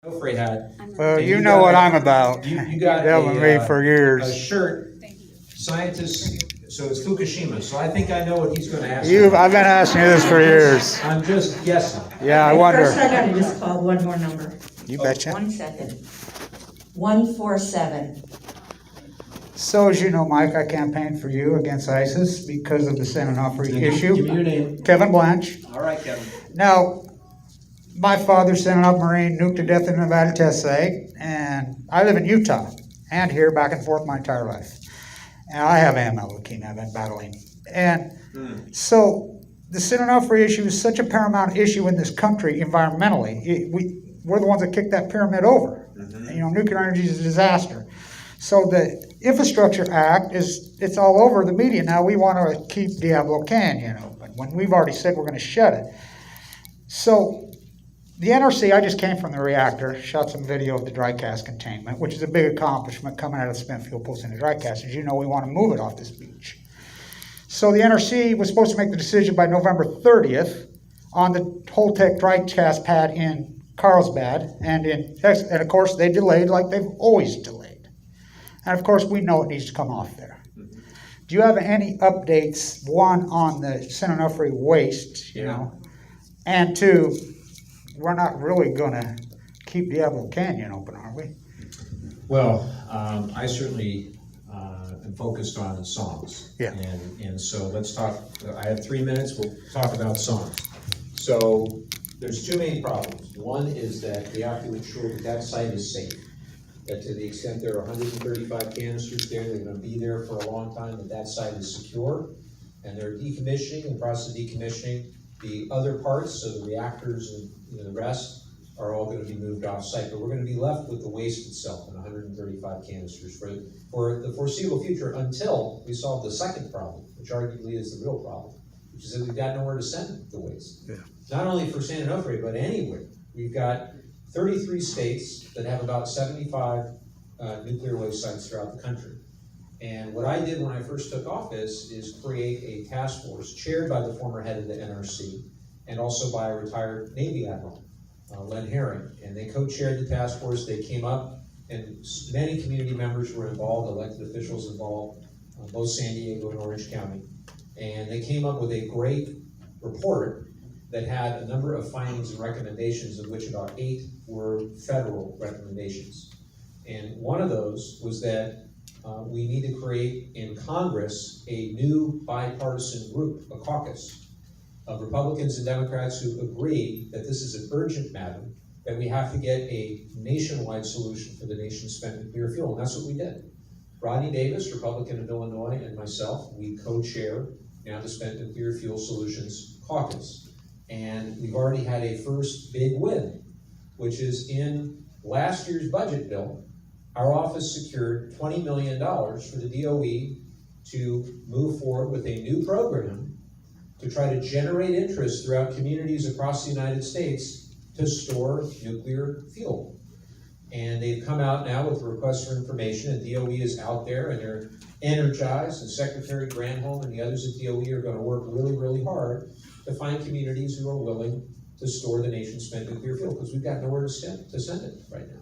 Onofre had. Well, And you know what I'm a- about. You got Dealt with me for a years. shirt, scientists, so it's Fukushima, so I think I know what he's gonna ask. I've been asking you this for years. I'm just guessing. Yeah, I First, I wonder. gotta just call one more number. You betcha. 1 second. 147. So as you know, Mike, I campaigned for you against ISIS because of the San Onofre Give me issue. your name. Kevin Blanch. All right, Kevin. Now, my father, sent off Marine, nuked to death in a Nevada test site, and I live in Utah and here back and forth my entire life. And I have AML leukemia, I've been battling. And so the San Onofre issue is such a paramount issue in this country environmentally. We're the ones that kicked that pyramid over. You know, nuclear energy is a disaster. So the Infrastructure Act it's all over the media now. We want to keep Diablo Canyon open when we've already said we're going to shut it. So the NRC, I just came from the reactor, shot some video of the dry cast containment, which is a big accomplishment coming out of the spent fuel pools into dry cast. As you know, we want to move it off this beach. So the NRC was supposed to make the decision by November 30th on the Holtec dry cast pad in Carlsbad, and of course they delayed like they've always delayed. And of course we know it needs to come off there. Do you have any updates, one, on the San Onofre waste, you know, and two, we're not really going to keep Diablo Canyon open, are we? Well, I certainly am focused on songs. Yeah. And so let's talk, I have 3 minutes, we'll talk about songs. So there's two main problems. One is that we have to ensure that that site is safe. That to the extent there are 135 canisters there, they're gonna be there for a long time, that site is secure. And they're decommissioning, in the process of decommissioning, the other parts, so the reactors and the rest, are all going to be moved off site, but we're going to be left with the waste itself and 135 canisters for the foreseeable future until we solve the second problem, which arguably is the real problem, which is that we've got nowhere to send the waste. Yeah. Not only for San Onofre, but anywhere. We've got 33 states that have about 75 nuclear waste sites throughout the country. And what I did when I first took office is create a task force chaired by the former head of the NRC and also by a retired Navy Admiral, Len Herring. And they co-chaired the task force. They came up, and many community members were involved, elected officials involved, both San Diego and Orange County. And they came up with a great report that had a number of findings and recommendations, of which about 8 were federal recommendations. And one of those was that we need to create in Congress a new bipartisan group, a caucus of Republicans and Democrats who agree that this is an urgent matter, that we have to get a nationwide solution for the nation's spent nuclear fuel, and that's what we did. Rodney Davis, Republican of Illinois, and myself, we co-chair now the Spent Nuclear Fuel Solutions Caucus. And we've already had a first big win, which is in last year's budget bill, our office secured $20 million for the DOE to move forward with a new program to try to generate interest throughout communities across the United States to store nuclear fuel. And they've come out now with a request for information, and DOE is out there and they're energized, and Secretary Granholm and the others at DOE are going to work really, really hard to find communities who are willing to store the nation's spent nuclear fuel, because we've got nowhere to send it right now.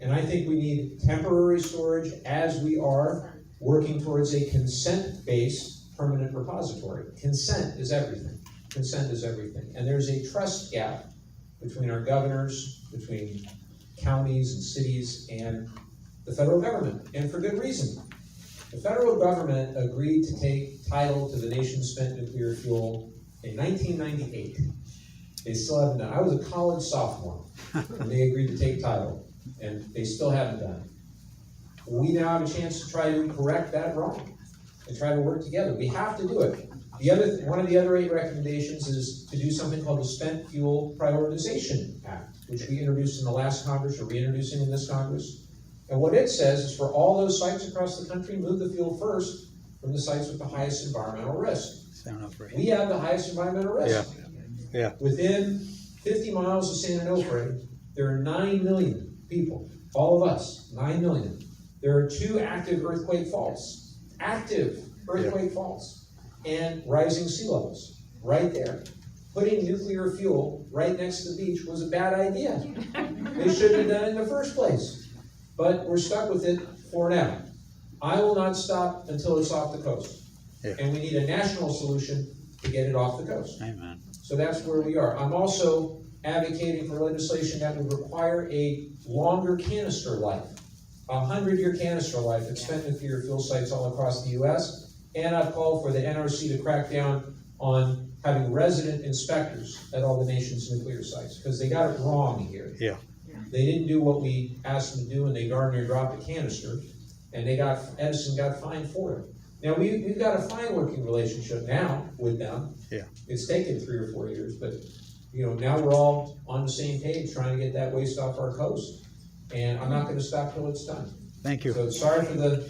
And I think we need temporary storage as we are working towards a consent-based permanent repository. Consent is everything. Consent is everything. And there's a trust gap between our governors, between counties and cities, and the federal government, and for good reason. The federal government agreed to take title to the nation's spent nuclear fuel in 1998. They still haven't done it. I was a college sophomore when they agreed to take title, and they still haven't done it. We now have a chance to try to correct that wrong and try to work together. We have to do it. One of the other 8 recommendations is to do something called the Spent Fuel Prioritization Act, which we introduced in the last Congress, or reintroducing in this Congress. And what it says is for all those sites across the country, move the fuel first from the sites with the highest environmental risk. We have the highest environmental risk. Yeah. Within 50 miles of San Onofre, there are 9 million people, all of us, 9 million. There are 2 active earthquake faults, faults, and rising sea levels right there. putting nuclear fuel right next to the beach was a bad idea. They shouldn't have done it in the first place. But we're stuck with it for now. I will not stop until it's off the coast. Yeah. And we need a national solution to get it off the coast. Amen. So that's where we are. I'm also advocating for legislation that would require a longer canister life, a 100-year canister life at spent nuclear fuel sites all across the U.S. And I've called for the NRC to crack down on having resident inspectors at all the nation's nuclear sites, because they got it wrong here. Yeah. They didn't do what we asked them to do, and they darn near dropped a canister, and Edison got fined for it. Now, we've got a fine working relationship now with them. Yeah. It's taken 3 or 4 years, but, you know, now we're all on the same page trying to get that waste off our coast. And I'm not gonna stop till it's done. Thank you. So sorry for the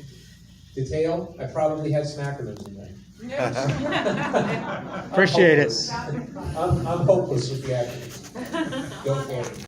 detail. I probably had some acronyms in there. Appreciate it. I'm hopeless with the acronyms. Go for it.